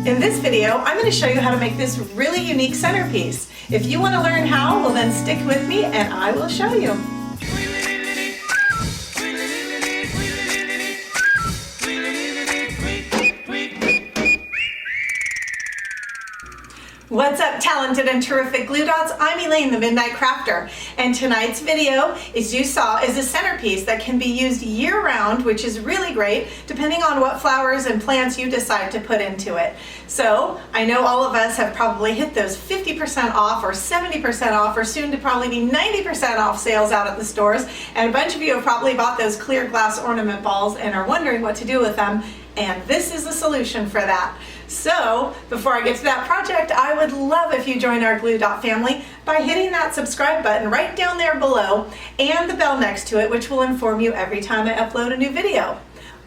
In this video, I'm going to show you how to make this really unique centerpiece. If you want to learn how, well then stick with me and I will show you. What's up, talented and terrific glue dots? I'm Elaine, the Midnight Crafter, and tonight's video, as you saw, is a centerpiece that can be used year-round, which is really great, depending on what flowers and plants you decide to put into it. So, I know all of us have probably hit those 50% off or 70% off or soon to probably be 90% off sales out at the stores, and a bunch of you have probably bought those clear glass ornament balls and are wondering what to do with them, and this is the solution for that. So, before I get to that project, I would love if you join our Glue Dot family by hitting that subscribe button right down there below and the bell next to it, which will inform you every time I upload a new video.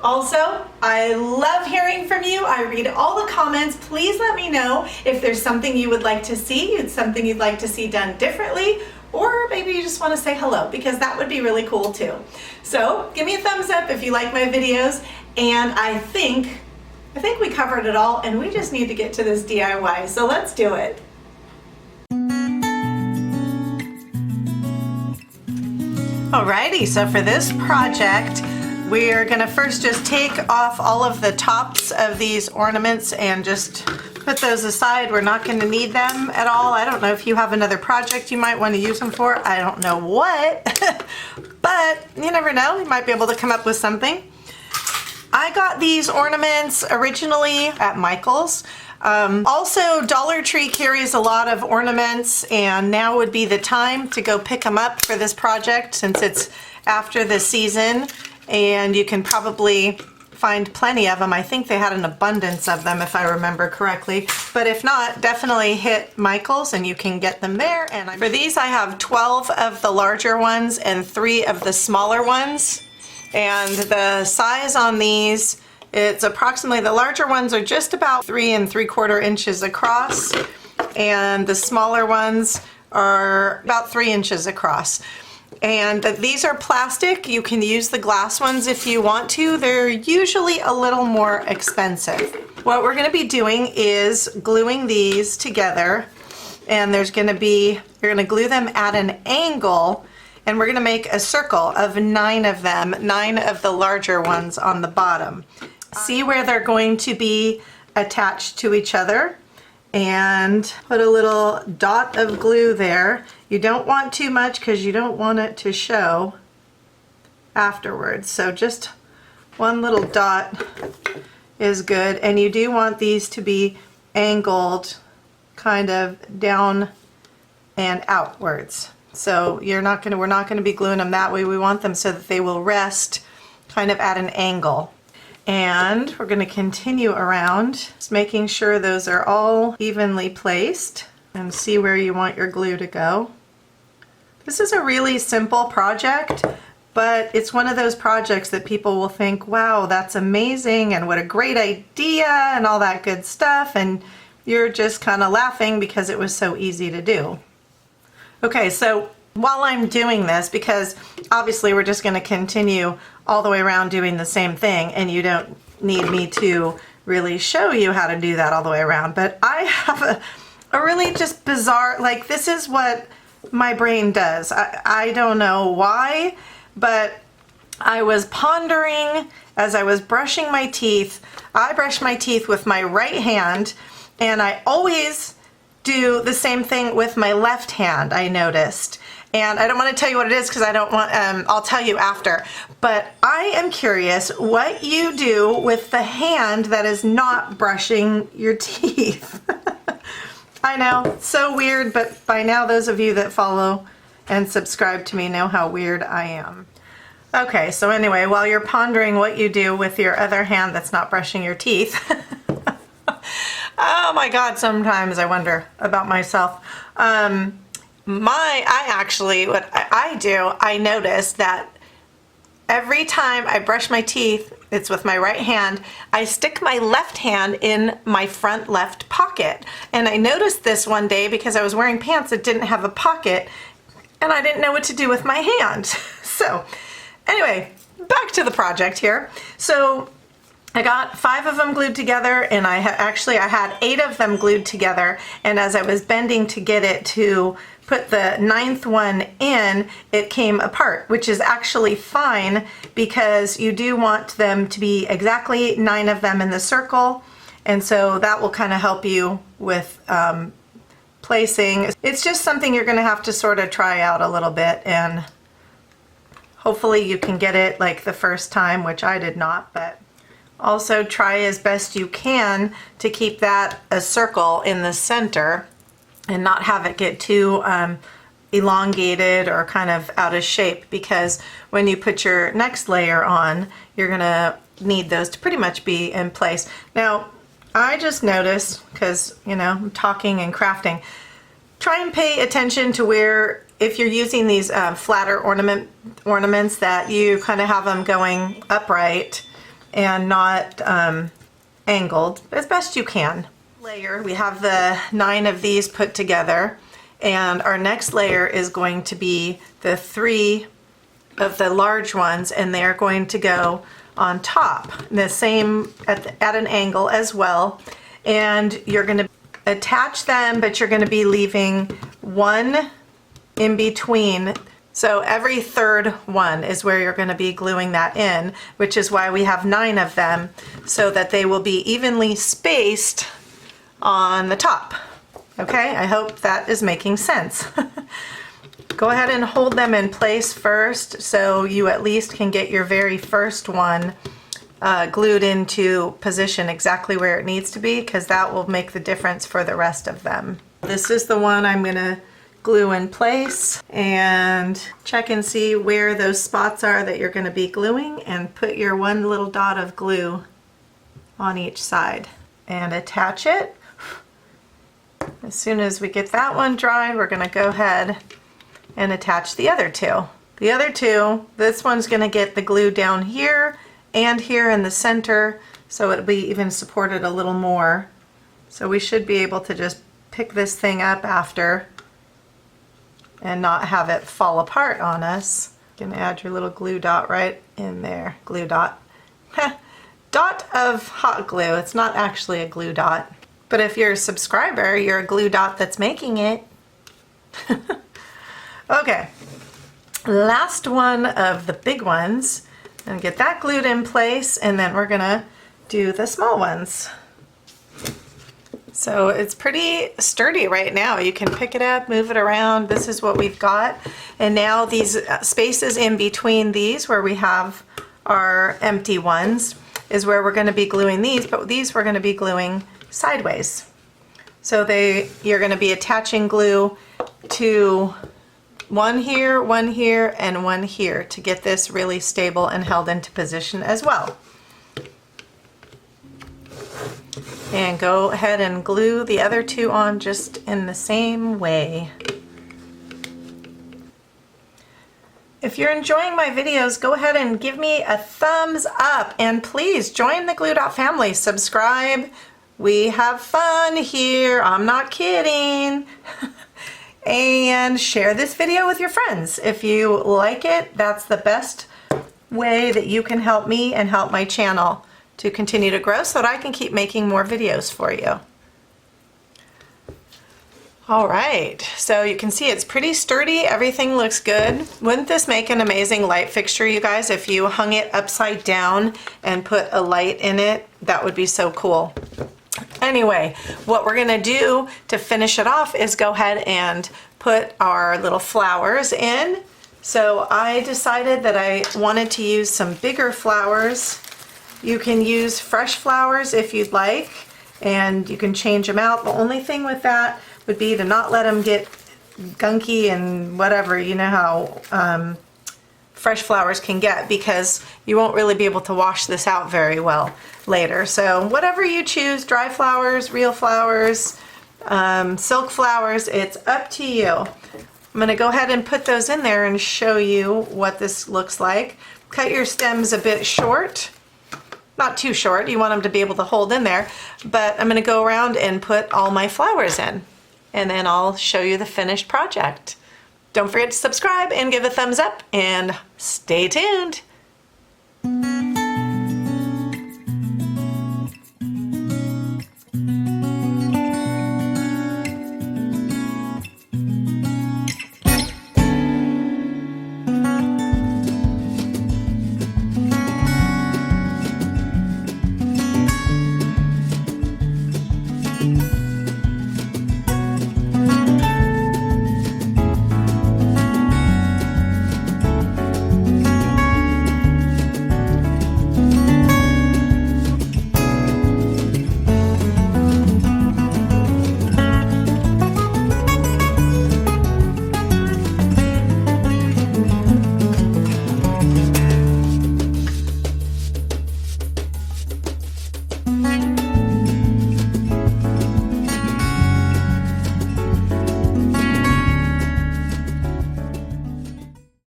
Also, I love hearing from you. I read all the comments. Please let me know if there's something you would like to see, something you'd like to see done differently, or maybe you just want to say hello, because that would be really cool too. So, give me a thumbs up if you like my videos, and I think we covered it all, and we just need to get to this DIY, so let's do it. Alrighty, so for this project, we're gonna first just take off all of the tops of these ornaments and just put those aside. We're not gonna need them at all. I don't know if you have another project you might want to use them for. I don't know what, but you never know. You might be able to come up with something. I got these ornaments originally at Michael's. Also, Dollar Tree carries a lot of ornaments, and now would be the time to go pick them up for this project since it's after the season, and you can probably find plenty of them. I think they had an abundance of them if I remember correctly, but if not, definitely hit Michael's and you can get them there. And for these I have 12 of the larger ones and 3 of the smaller ones. And the size on these, it's approximately, the larger ones are just about 3 3/4 inches across, and the smaller ones are about 3 inches across. And these are plastic. You can use the glass ones if you want to. They're usually a little more expensive. What we're going to be doing is gluing these together, and you're going to glue them at an angle. And we're going to make a circle of 9 of them, 9 of the larger ones on the bottom. See where they're going to be attached to each other, and put a little dot of glue there. You don't want too much because you don't want it to show afterwards. So just one little dot is good, and you do want these to be angled kind of down and outwards. So we're not going to be gluing them that way. We want them so that they will rest kind of at an angle. And we're going to continue around, just making sure those are all evenly placed, and see where you want your glue to go. This is a really simple project, but it's one of those projects that people will think, wow, that's amazing and what a great idea and all that good stuff, and you're just kind of laughing because it was so easy to do. Okay, so while I'm doing this, because obviously we're just going to continue all the way around doing the same thing, and you don't need me to really show you how to do that all the way around, but I have a really just bizarre, like, this is what my brain does. I don't know why, but I was pondering as I was brushing my teeth. I brush my teeth with my right hand, and I always do the same thing with my left hand, I noticed. And I don't want to tell you what it is because I don't want, I'll tell you after. But I am curious what you do with the hand that is not brushing your teeth. I know, so weird, but by now those of you that follow and subscribe to me know how weird I am. Okay, so anyway, while you're pondering what you do with your other hand that's not brushing your teeth, oh my God, sometimes I wonder about myself. What I do, I notice that every time I brush my teeth, it's with my right hand, I stick my left hand in my front left pocket. And I noticed this one day because I was wearing pants that didn't have a pocket, and I didn't know what to do with my hand. So anyway, back to the project here. So I got 5 of them glued together, and I had 8 of them glued together, and as I was bending to get it to put the 9th one in, it came apart, which is actually fine because you do want them to be exactly 9 of them in the circle, and so that will kind of help you with placing. It's just something you're going to have to sort of try out a little bit, and hopefully you can get it like the first time, which I did not, but also try as best you can to keep that a circle in the center and not have it get too elongated or kind of out of shape, because when you put your next layer on, you're gonna need those to pretty much be in place. Now, I just noticed, because you know, I'm talking and crafting, try and pay attention to where, if you're using these flatter ornaments, that you kind of have them going upright and not angled as best you can. Layer, we have the 9 of these put together, and our next layer is going to be the 3 of the large ones, and they're going to go on top, the same at an angle as well, and you're going to attach them, but you're going to be leaving one in between. So every 3rd one is where you're going to be gluing that in, which is why we have 9 of them, so that they will be evenly spaced on the top. Okay, I hope that is making sense. Go ahead and hold them in place first, so you at least can get your very first one glued into position exactly where it needs to be, because that will make the difference for the rest of them. This is the one I'm going to glue in place, and check and see where those spots are that you're going to be gluing, and put your one little dot of glue on each side and attach it. As soon as we get that one dry, we're going to go ahead and attach the other 2. The other 2, this one's going to get the glue down here and here in the center, so it'll be even supported a little more. So we should be able to just pick this thing up after and not have it fall apart on us. You can add your little glue dot right in there. Glue dot. Dot of hot glue. It's not actually a glue dot. But if you're a subscriber, you're a glue dot that's making it. Okay. Last one of the big ones. And get that glued in place, and then we're gonna do the small ones. So it's pretty sturdy right now. You can pick it up, move it around. This is what we've got. And now these spaces in between these, where we have our empty ones, is where we're going to be gluing these, but these we're going to be gluing sideways. So you're going to be attaching glue to one here, and one here to get this really stable and held into position as well. And go ahead and glue the other 2 on just in the same way. If you're enjoying my videos, go ahead and give me a thumbs up, and please join the Glue Dot family. Subscribe. We have fun here. I'm not kidding. And share this video with your friends. If you like it, that's the best way that you can help me and help my channel to continue to grow, so that I can keep making more videos for you. All right, so you can see it's pretty sturdy. Everything looks good. Wouldn't this make an amazing light fixture, you guys, if you hung it upside down and put a light in it? That would be so cool. Anyway, what we're gonna do to finish it off is go ahead and put our little flowers in. So I decided that I wanted to use some bigger flowers. You can use fresh flowers if you'd like, and you can change them out. The only thing with that would be to not let them get gunky and whatever, you know how fresh flowers can get, because you won't really be able to wash this out very well later. So whatever you choose, dry flowers, real flowers, silk flowers, it's up to you. I'm going to go ahead and put those in there and show you what this looks like. Cut your stems a bit short. Not too short, you want them to be able to hold in there, but I'm going to go around and put all my flowers in, and then I'll show you the finished project. Don't forget to subscribe and give a thumbs up, and stay tuned.